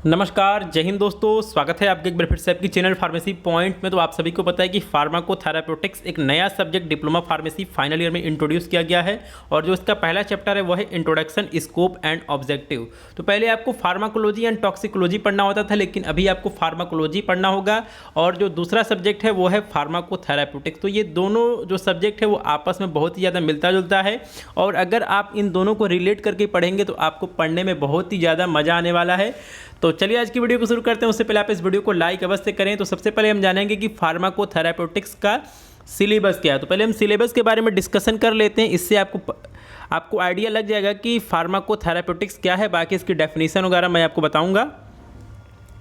नमस्कार, जय हिंद दोस्तों। स्वागत है आपके एक बार फिर से आपकी चैनल फार्मेसी पॉइंट में। तो आप सभी को पता है कि फार्माकोथेराप्यूटिक्स एक नया subject diploma pharmacy final year में इंट्रोड्यूस किया गया है और जो इसका पहला चैप्टर है वो है इंट्रोडक्शन, स्कोप एंड ऑब्जेक्टिव। तो पहले आपको फार्माकोलॉजी एंड टॉक्सिकोलॉजी पढ़ना होता था, लेकिन अभी आपको फार्माकोलॉजी पढ़ना होगा और जो दूसरा सब्जेक्ट है वो है फार्माकोथेराप्यूटिक्स। तो ये दोनों जो सब्जेक्ट है वो आपस में बहुत ही ज़्यादा मिलता जुलता है और अगर आप इन दोनों को रिलेट करके पढ़ेंगे तो आपको पढ़ने में बहुत ही ज़्यादा मज़ा आने वाला है। तो चलिए आज की वीडियो को शुरू करते हैं। उससे पहले आप इस वीडियो को लाइक अवश्य करें। तो सबसे पहले हम जानेंगे कि फार्माकोथेराप्यूटिक्स का सिलेबस क्या है। तो पहले हम सिलेबस के बारे में डिस्कशन कर लेते हैं, इससे आपको आइडिया लग जाएगा कि फार्माकोथेराप्यूटिक्स क्या है। बाकी इसकी डेफिनेशन वगैरह मैं आपको बताऊंगा।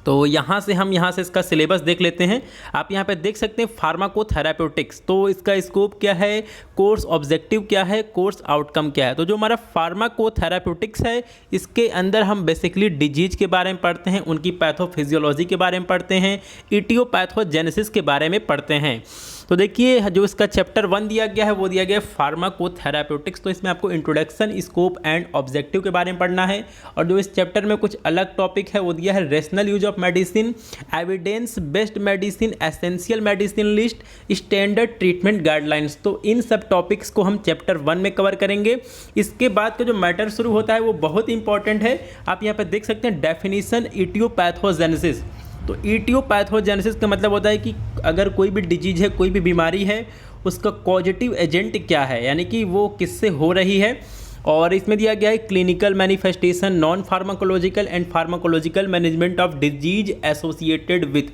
तो यहाँ से इसका सिलेबस देख लेते हैं। आप यहाँ पे देख सकते हैं फार्माकोथेराप्यूटिक्स। तो इसका स्कोप क्या है, कोर्स ऑब्जेक्टिव क्या है, कोर्स आउटकम क्या है। तो जो हमारा फार्माकोथेराप्यूटिक्स है इसके अंदर हम बेसिकली डिजीज के बारे में पढ़ते हैं, उनकी पैथोफिजियोलॉजी के बारे में पढ़ते हैं, इटियोपैथोजेनेसिस के बारे में पढ़ते हैं। तो देखिए जो इसका चैप्टर 1 दिया गया है वो दिया गया है फार्माकोथेराप्यूटिक्स। तो इसमें आपको इंट्रोडक्शन, स्कोप एंड ऑब्जेक्टिव के बारे में पढ़ना है। और जो इस चैप्टर में कुछ अलग टॉपिक है वो दिया है rational use of medicine, evidence based medicine, essential medicine list, standard treatment guidelines. तो इन सब टॉपिक्स को हम चैप्टर 1 में कवर करेंगे। इसके बाद का जो मैटर शुरू होता है वो बहुत इंपॉर्टेंट है। आप यहाँ पर देख सकते हैं डेफिनेशन इटियोपैथोजेनेसिस। तो इटियोपैथोजेनेसिस का मतलब होता है कि अगर कोई भी डिजीज है, कोई भी बीमारी है, उसका कॉजेटिव एजेंट क्या है, यानी कि वो किससे हो रही है। और इसमें दिया गया है clinical manifestation, non pharmacological and pharmacological management of disease associated with.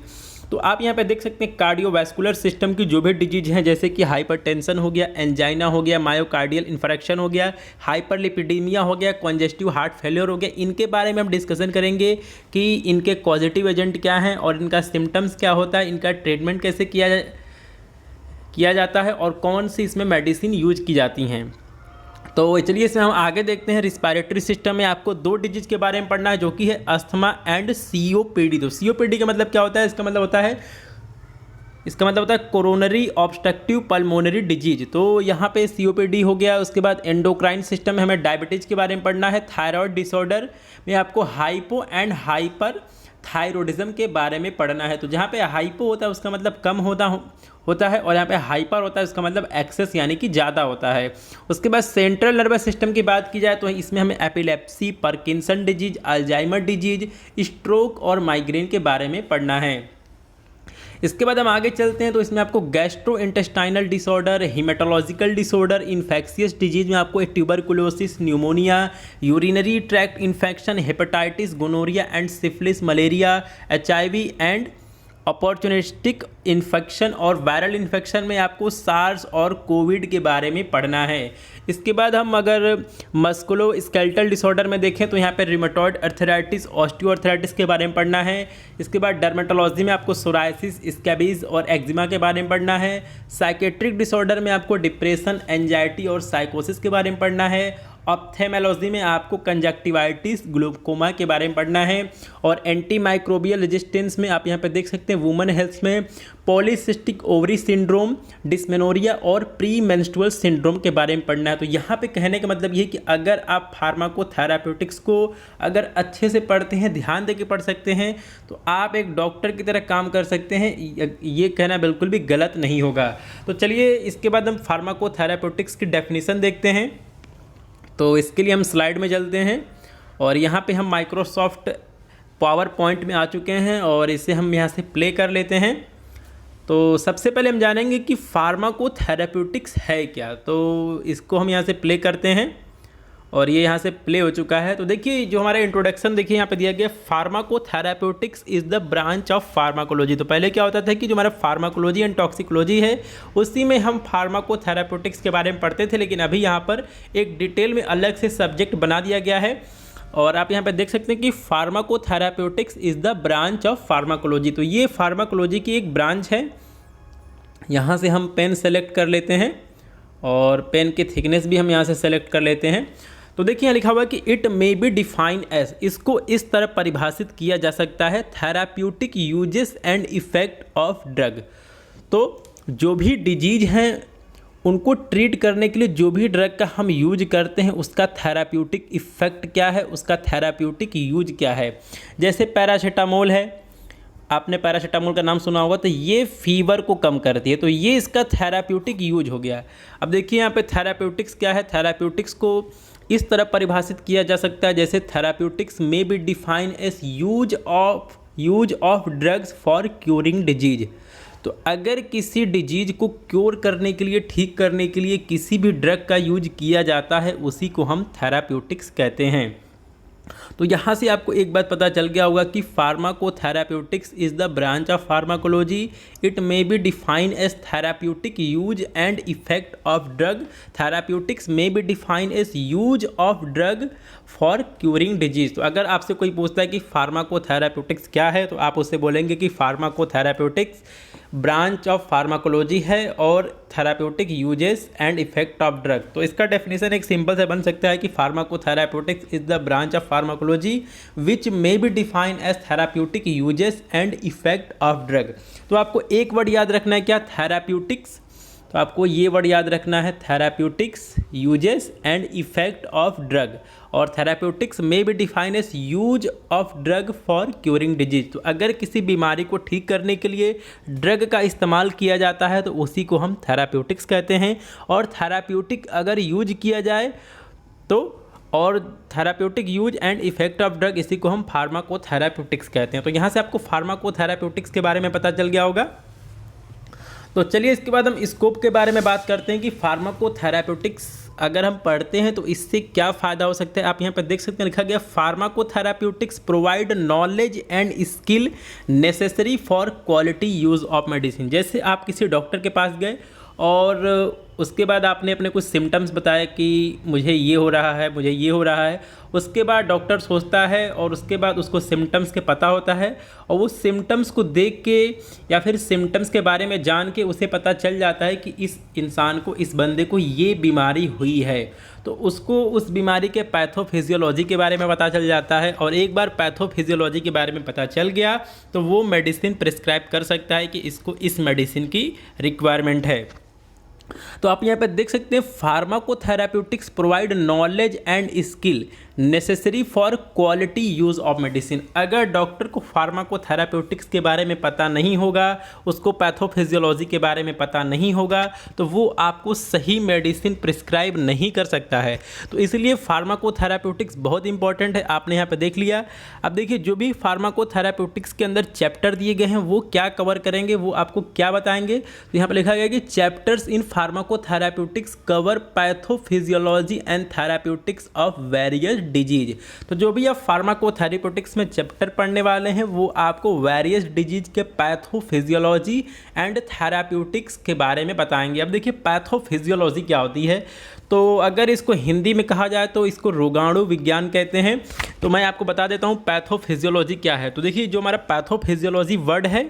तो आप यहाँ पे देख सकते हैं कार्डियोवैस्कुलर सिस्टम की जो भी डिजीज हैं, जैसे कि हाइपरटेंशन हो गया, एंजाइना हो गया, मायोकार्डियल इन्फेक्शन हो गया, हाइपरलिपिडीमिया हो गया, कंजेस्टिव हार्ट फेलियर हो गया, इनके बारे में हम डिस्कशन करेंगे कि इनके पॉजिटिव एजेंट क्या हैं और इनका सिम्टम्स क्या होता है, इनका ट्रीटमेंट कैसे किया जाता है और कौन सी इसमें मेडिसिन यूज की जाती हैं। तो चलिए इसमें हम आगे देखते हैं। रिस्पायरेटरी सिस्टम में आपको 2 डिजीज के बारे में पढ़ना है, जो कि है अस्थमा एंड सीओपीडी। तो सीओपीडी का मतलब क्या होता है, इसका मतलब होता है कोरोनरी ऑब्स्ट्रक्टिव पल्मोनरी डिजीज। तो यहाँ पे सीओपीडी हो गया। उसके बाद एंडोक्राइन सिस्टम में हमें डायबिटीज़ के बारे में पढ़ना है। थायराइड डिसऑर्डर में आपको हाइपो एंड हाइपर थायरोडिज्म के बारे में पढ़ना है। तो जहाँ पे हाइपो होता है उसका मतलब कम होता है और यहाँ पे हाइपर होता है उसका मतलब एक्सेस यानी कि ज़्यादा होता है। उसके बाद सेंट्रल नर्वस सिस्टम की बात की जाए तो इसमें हमें epilepsy, Parkinson disease, Alzheimer disease, stroke और माइग्रेन के बारे में पढ़ना है। इसके बाद हम आगे चलते हैं। तो इसमें आपको gastro intestinal disorder, haematological disorder, infectious disease में आपको tuberculosis, pneumonia, urinary tract infection, hepatitis, gonorrhoea and syphilis, malaria, HIV and opportunistic infection और वायरल इन्फेक्शन में आपको सार्स और कोविड के बारे में पढ़ना है। इसके बाद हम अगर मस्कुलो स्केलेटल डिसऑर्डर में देखें तो यहाँ पर रिमेटॉइड अर्थराइटिस, ऑस्टियोआर्थराइटिस के बारे में पढ़ना है। इसके बाद डर्मेटोलॉजी में आपको सोराइसिस, स्कैबीज और एक्जिमा के बारे में पढ़ना है। साइकेट्रिक डिसऑर्डर में आपको डिप्रेशन, एंजाइटी और साइकोसिस के बारे में पढ़ना है। ऑप्थेमेलॉजी में आपको कंजक्टिवाइटिस, ग्लूकोमा के बारे में पढ़ना है। और एंटी माइक्रोबियल रेजिस्टेंस में आप यहाँ पे देख सकते हैं वुमेन हेल्थ में पॉलीसिस्टिक ओवरी सिंड्रोम, डिस्मेनोरिया और प्री मेंस्ट्रुअल सिंड्रोम के बारे में पढ़ना है। तो यहाँ पे कहने का मतलब ये है कि अगर आप फार्माकोथेराप्यूटिक्स को अगर अच्छे से पढ़ते हैं, ध्यान दे के पढ़ सकते हैं, तो आप एक डॉक्टर की तरह काम कर सकते हैं। ये कहना बिल्कुल भी गलत नहीं होगा। तो चलिए इसके बाद हम फार्माकोथेराप्यूटिक्स की डेफिनेशन देखते हैं। तो इसके लिए हम स्लाइड में चलते हैं और यहाँ पे हम माइक्रोसॉफ्ट पावर पॉइंट में आ चुके हैं और इसे हम यहाँ से प्ले कर लेते हैं। तो सबसे पहले हम जानेंगे कि फार्माकोथेराप्यूटिक्स है क्या। तो इसको हम यहाँ से प्ले करते हैं और ये यहाँ से प्ले हो चुका है। तो देखिए जो हमारा इंट्रोडक्शन देखिए यहाँ पे दिया गया, pharmacotherapeutics is the branch of pharmacology. तो पहले क्या होता था कि जो हमारा फार्माकोलॉजी एंड टॉक्सिकोलॉजी है उसी में हम फार्माकोथेराप्यूटिक्स के बारे में पढ़ते थे, लेकिन अभी यहाँ पर एक डिटेल में अलग से सब्जेक्ट बना दिया गया है। और आप यहाँ पर देख सकते हैं कि pharmacotherapeutics is the branch of pharmacology. तो ये फार्माकोलॉजी की एक ब्रांच है। यहाँ से हम पेन सेलेक्ट कर लेते हैं और पेन की थिकनेस भी हम यहाँ से सेलेक्ट कर लेते हैं। तो देखिए यहाँ लिखा हुआ है कि it may be defined as, इसको इस तरह परिभाषित किया जा सकता है, therapeutic uses and effect of drug. तो जो भी डिजीज हैं उनको ट्रीट करने के लिए जो भी ड्रग का हम यूज करते हैं उसका थेराप्यूटिक इफ़ेक्ट क्या है, उसका थेराप्यूटिक यूज क्या है। जैसे पैरासीटामोल है, आपने पैरासीटामोल का नाम सुना होगा, तो ये फीवर को कम करती है, तो ये इसका थेराप्यूटिक यूज हो गया। अब देखिए यहाँ पे थेराप्यूटिक्स क्या है। थेराप्यूटिक्स को इस तरह परिभाषित किया जा सकता है जैसे therapeutics may be define as use of drugs for curing disease. तो अगर किसी डिजीज को क्योर करने के लिए, ठीक करने के लिए किसी भी ड्रग का यूज किया जाता है, उसी को हम थेराप्यूटिक्स कहते हैं। तो यहाँ से आपको एक बात पता चल गया होगा कि pharmacotherapeutics is the branch of pharmacology. It may be define as therapeutic use and effect of drug. Therapeutics may be define as use of drug for curing disease. तो अगर आपसे कोई पूछता है कि फार्माकोथेराप्यूटिक्स क्या है, तो आप उससे बोलेंगे कि फार्माकोथेराप्यूटिक्स ब्रांच ऑफ फार्माकोलॉजी है और therapeutic uses and effect of drug. तो इसका डेफिनेशन एक सिंपल से बन सकता है कि pharmacotherapeutics is the branch of pharmacology which may be define as therapeutic uses and effect of drug. तो आपको एक वर्ड याद रखना है, क्या? थेराप्यूटिक्स। तो आपको ये वर्ड याद रखना है, therapeutics, uses and effect of drug. और थेराप्यूटिक्स में भी define as use of drug for curing disease. तो अगर किसी बीमारी को ठीक करने के लिए ड्रग का इस्तेमाल किया जाता है तो उसी को हम थेराप्यूटिक्स कहते हैं। और थेराप्यूटिक अगर यूज किया जाए तो, और therapeutic use and effect of drug, इसी को हम फार्माकोथेराप्यूटिक्स कहते हैं। तो यहाँ से आपको फार्माकोथेराप्यूटिक्स के बारे में पता चल गया होगा। तो चलिए इसके बाद हम स्कोप के बारे में बात करते हैं कि फार्माकोथेराप्यूटिक्स अगर हम पढ़ते हैं तो इससे क्या फ़ायदा हो सकता है। आप यहाँ पर देख सकते हैं लिखा गया pharmacotherapeutics provide knowledge and skill necessary for quality use of medicine. जैसे आप किसी डॉक्टर के पास गए और उसके बाद आपने अपने कुछ सिम्टम्स बताए कि मुझे ये हो रहा है, मुझे ये हो रहा है। उसके बाद डॉक्टर सोचता है और उसके बाद उसको सिम्टम्स के पता होता है और वो सिम्टम्स को देख के या फिर सिम्टम्स के बारे में जान के उसे पता चल जाता है कि इस इंसान को, इस बंदे को ये बीमारी हुई है। तो उसको उस बीमारी के पैथोफिजियोलॉजी के बारे में पता चल जाता है और एक बार पैथोफिजियोलॉजी के बारे में पता चल गया तो वो मेडिसिन प्रिस्क्राइब कर सकता है कि इसको इस मेडिसिन की रिक्वायरमेंट है। तो आप यहाँ पे देख सकते हैं pharmacotherapeutics provide knowledge and skill necessary for quality use of medicine. अगर डॉक्टर को फार्माकोथेराप्यूटिक्स के बारे में पता नहीं होगा, उसको पैथोफिजियोलॉजी के बारे में पता नहीं होगा, तो वो आपको सही मेडिसिन प्रिस्क्राइब नहीं कर सकता है। तो इसलिए फार्माकोथेराप्यूटिक्स बहुत इंपॉर्टेंट है। आपने यहाँ पे देख लिया। अब देखिए जो भी फार्माकोथेराप्यूटिक्स के अंदर चैप्टर दिए गए हैं वो क्या कवर करेंगे, वो आपको क्या बताएंगे। तो यहाँ पर लिखा गया कि chapters in pharmacotherapeutics cover pathophysiology and therapeutics of various disease. तो जो भी आप फार्माकोथेराप्यूटिक्स में चैप्टर पढ़ने वाले हैं वो आपको वेरियस डिजीज के पैथोफिजियोलॉजी एंड थेराप्यूटिक्स के बारे में बताएंगे। अब देखिए पैथोफिजियोलॉजी क्या होती है, तो अगर इसको हिंदी में कहा जाए तो इसको रोगाणु विज्ञान कहते हैं। तो मैं आपको बता देता हूँ पैथोफिजियोलॉजी क्या है। तो देखिए जो हमारा पैथोफिजियोलॉजी वर्ड है,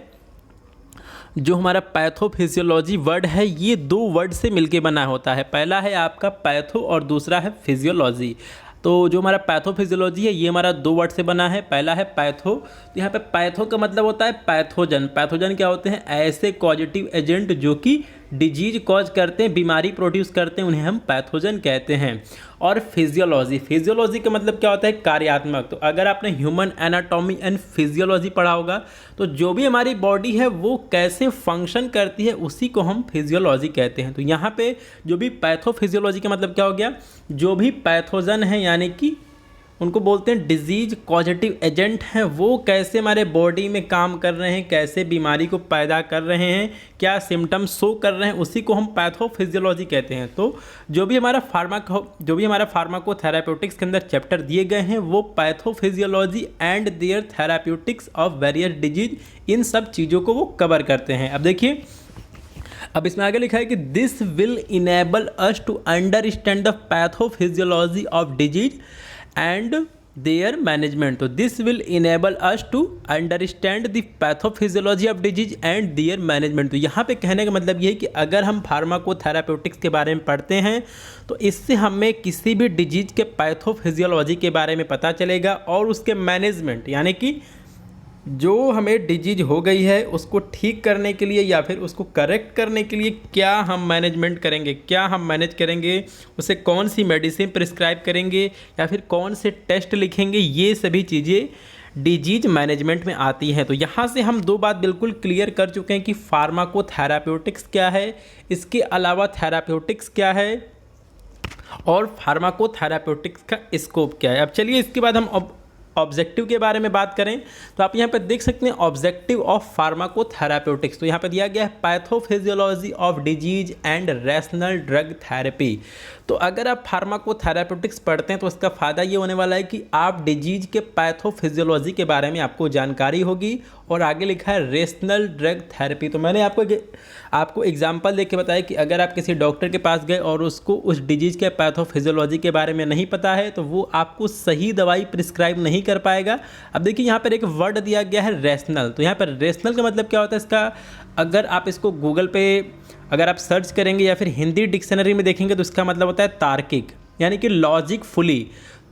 जो हमारा पैथोफिजियोलॉजी वर्ड है, ये दो वर्ड से मिलके बना होता है। पहला है आपका पैथो और दूसरा है फिजियोलॉजी। तो जो हमारा पैथोफिजियोलॉजी है ये हमारा दो वर्ड से बना है। पहला है पैथो, तो यहाँ पे पैथो का मतलब होता है पैथोजन। पैथोजन क्या होते हैं? ऐसे पॉजिटिव एजेंट जो कि डिजीज कॉज करते हैं, बीमारी प्रोड्यूस करते हैं, उन्हें हम पैथोजन कहते हैं। और फिजियोलॉजी, फिजियोलॉजी का मतलब क्या होता है? कार्यात्मक। तो अगर आपने ह्यूमन एनाटॉमी एंड फिजियोलॉजी पढ़ा होगा तो जो भी हमारी बॉडी है वो कैसे फंक्शन करती है उसी को हम फिजियोलॉजी कहते हैं। तो यहाँ पे जो भी पैथोफिजियोलॉजी का मतलब क्या हो गया? जो भी पैथोजन है यानी कि उनको बोलते हैं डिजीज पॉजिटिव एजेंट हैं, वो कैसे हमारे बॉडी में काम कर रहे हैं, कैसे बीमारी को पैदा कर रहे हैं, क्या सिम्टम्स शो कर रहे हैं, उसी को हम पैथोफिजियोलॉजी कहते हैं। तो जो भी हमारा फार्माकोथेराप्यूटिक्स के अंदर चैप्टर दिए गए हैं वो pathophysiology and their therapeutics of various disease, इन सब चीज़ों को वो कवर करते हैं। अब देखिए अब इसमें आगे लिखा है कि this will enable us to understand the pathophysiology of disease and their management. तो this will enable us to understand the pathophysiology of disease and their management. तो यहाँ पे कहने का मतलब ये है कि अगर हम फार्माकोथेराप्यूटिक्स के बारे में पढ़ते हैं तो इससे हमें किसी भी डिजीज के पैथोफिजियोलॉजी के बारे में पता चलेगा और उसके मैनेजमेंट यानी कि जो हमें डिजीज हो गई है उसको ठीक करने के लिए या फिर उसको करेक्ट करने के लिए क्या हम मैनेजमेंट करेंगे, क्या हम मैनेज करेंगे, उसे कौन सी मेडिसिन प्रिस्क्राइब करेंगे या फिर कौन से टेस्ट लिखेंगे, ये सभी चीज़ें डिजीज मैनेजमेंट में आती हैं। तो यहाँ से हम दो बात बिल्कुल क्लियर कर चुके हैं कि फार्माकोथेराप्यूटिक्स क्या है, इसके अलावा थेराप्यूटिक्स क्या है और फार्माकोथेराप्यूटिक्स का स्कोप क्या है। अब चलिए इसके बाद हम ऑब्जेक्टिव के बारे में बात करें तो आप यहाँ पर देख सकते हैं ऑब्जेक्टिव ऑफ फार्माकोथेराप्यूटिक्स। तो यहाँ पर दिया गया है pathophysiology of disease and rational drug therapy. तो अगर आप फार्माकोथेराप्यूटिक्स पढ़ते हैं तो इसका फ़ायदा ये होने वाला है कि आप डिजीज के पैथोफिजियोलॉजी के बारे में आपको जानकारी होगी। और आगे लिखा है रेशनल ड्रग थेरेपी। तो मैंने आपको एग्जाम्पल देके बताया कि अगर आप किसी डॉक्टर के पास गए और उसको उस डिजीज़ के पैथोफिजियोलॉजी के बारे में नहीं पता है तो वो आपको सही दवाई प्रिस्क्राइब नहीं कर पाएगा। अब देखिए यहाँ पर एक वर्ड दिया गया है रेशनल। तो यहाँ पर रेशनल का मतलब क्या होता है, इसका अगर आप इसको गूगल पे अगर आप सर्च करेंगे या फिर हिंदी डिक्शनरी में देखेंगे तो इसका मतलब होता है तार्किक, यानी कि लॉजिकफुली।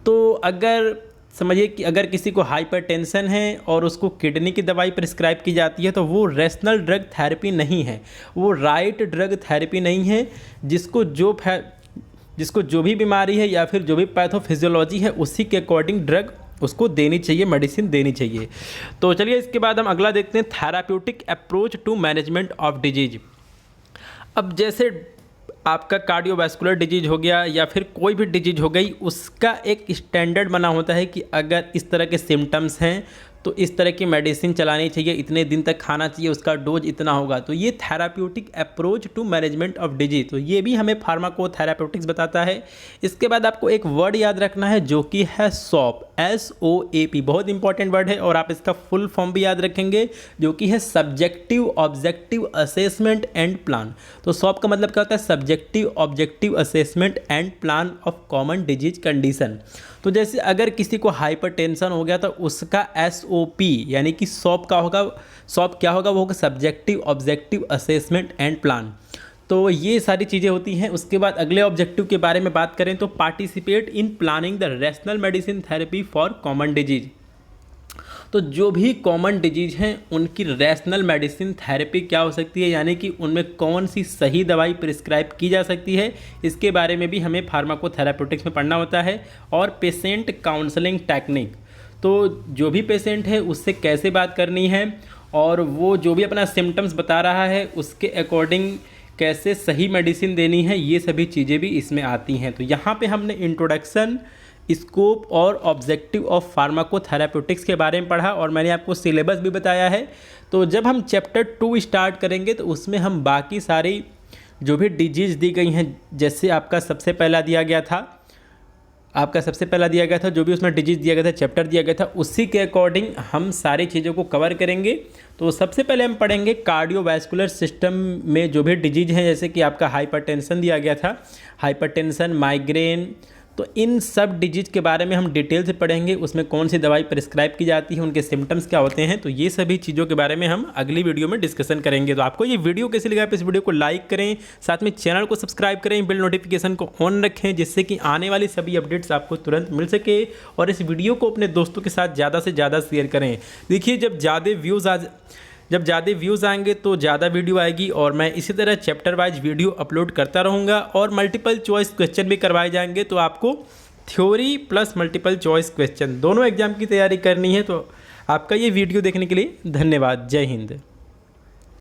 तो अगर समझिए कि अगर किसी को हाइपरटेंशन है और उसको किडनी की दवाई प्रिस्क्राइब की जाती है तो वो रेशनल ड्रग थेरेपी नहीं है, वो राइट ड्रग थेरेपी नहीं है। जिसको जो भी बीमारी है या फिर जो भी पैथोफिजियोलॉजी है उसी के अकॉर्डिंग ड्रग उसको देनी चाहिए, मेडिसिन देनी चाहिए। तो चलिए इसके बाद हम अगला देखते हैं, therapeutic approach to management of disease. अब जैसे आपका कार्डियोवैस्कुलर डिजीज हो गया या फिर कोई भी डिजीज हो गई, उसका एक स्टैंडर्ड बना होता है कि अगर इस तरह के सिम्टम्स हैं तो इस तरह की मेडिसिन चलानी चाहिए, इतने दिन तक खाना चाहिए, उसका डोज इतना होगा। तो ये therapeutic approach to management of disease, तो ये भी हमें फार्माकोथेराप्यूटिक्स बताता है। इसके बाद आपको एक वर्ड याद रखना है जो कि है SOAP, SOAP, बहुत इंपॉर्टेंट वर्ड है। और आप इसका फुल फॉर्म भी याद रखेंगे जो कि है subjective objective assessment and plan. तो SOAP का मतलब क्या होता है, subjective objective assessment and plan of common disease condition. तो जैसे अगर किसी को हाइपरटेंशन हो गया तो उसका SOP यानी कि SOAP क्या होगा, वो होगा subjective objective assessment and plan. तो ये सारी चीज़ें होती हैं। उसके बाद अगले ऑब्जेक्टिव के बारे में बात करें तो participate in planning the rational medicine therapy for common disease. तो जो भी कॉमन डिजीज हैं उनकी रैशनल मेडिसिन थेरेपी क्या हो सकती है, यानी कि उनमें कौन सी सही दवाई प्रिस्क्राइब की जा सकती है, इसके बारे में भी हमें फार्माकोथेराप्यूटिक्स में पढ़ना होता है। और पेशेंट काउंसलिंग टेक्निक, तो जो भी पेशेंट है उससे कैसे बात करनी है और वो जो भी अपना सिम्टम्स बता रहा है उसके अकॉर्डिंग कैसे सही मेडिसिन देनी है, ये सभी चीज़ें भी इसमें आती हैं। तो यहाँ पे हमने इंट्रोडक्शन, स्कोप और ऑब्जेक्टिव ऑफ फार्माकोथेराप्यूटिक्स के बारे में पढ़ा और मैंने आपको सिलेबस भी बताया है। तो जब हम चैप्टर 2 स्टार्ट करेंगे तो उसमें हम बाकी सारी जो भी डिजीज़ दी गई हैं, जैसे आपका सबसे पहला दिया गया था जो भी उसमें डिजीज़ दिया गया था, चैप्टर दिया गया था, उसी के अकॉर्डिंग हम सारी चीज़ों को कवर करेंगे। तो सबसे पहले हम पढ़ेंगे कार्डियोवैस्कुलर सिस्टम में जो भी डिजीज़ हैं, जैसे कि आपका हाइपरटेंशन दिया गया था, हाइपरटेंशन, माइग्रेन। तो इन सब डिजीज के बारे में हम डिटेल से पढ़ेंगे, उसमें कौन सी दवाई प्रिस्क्राइब की जाती है, उनके सिम्टम्स क्या होते हैं। तो ये सभी चीज़ों के बारे में हम अगली वीडियो में डिस्कशन करेंगे। तो आपको ये वीडियो कैसी लगा, आप इस वीडियो को लाइक करें, साथ में चैनल को सब्सक्राइब करें, बेल नोटिफिकेशन को ऑन रखें जिससे कि आने वाली सभी अपडेट्स आपको तुरंत मिल सके। और इस वीडियो को अपने दोस्तों के साथ ज़्यादा से ज़्यादा शेयर करें। देखिए जब ज़्यादा व्यूज़ आएंगे तो ज़्यादा वीडियो आएगी और मैं इसी तरह चैप्टर वाइज वीडियो अपलोड करता रहूँगा। और मल्टीपल चॉइस क्वेश्चन भी करवाए जाएंगे, तो आपको theory plus multiple choice question दोनों एग्जाम की तैयारी करनी है। तो आपका ये वीडियो देखने के लिए धन्यवाद। जय हिंद।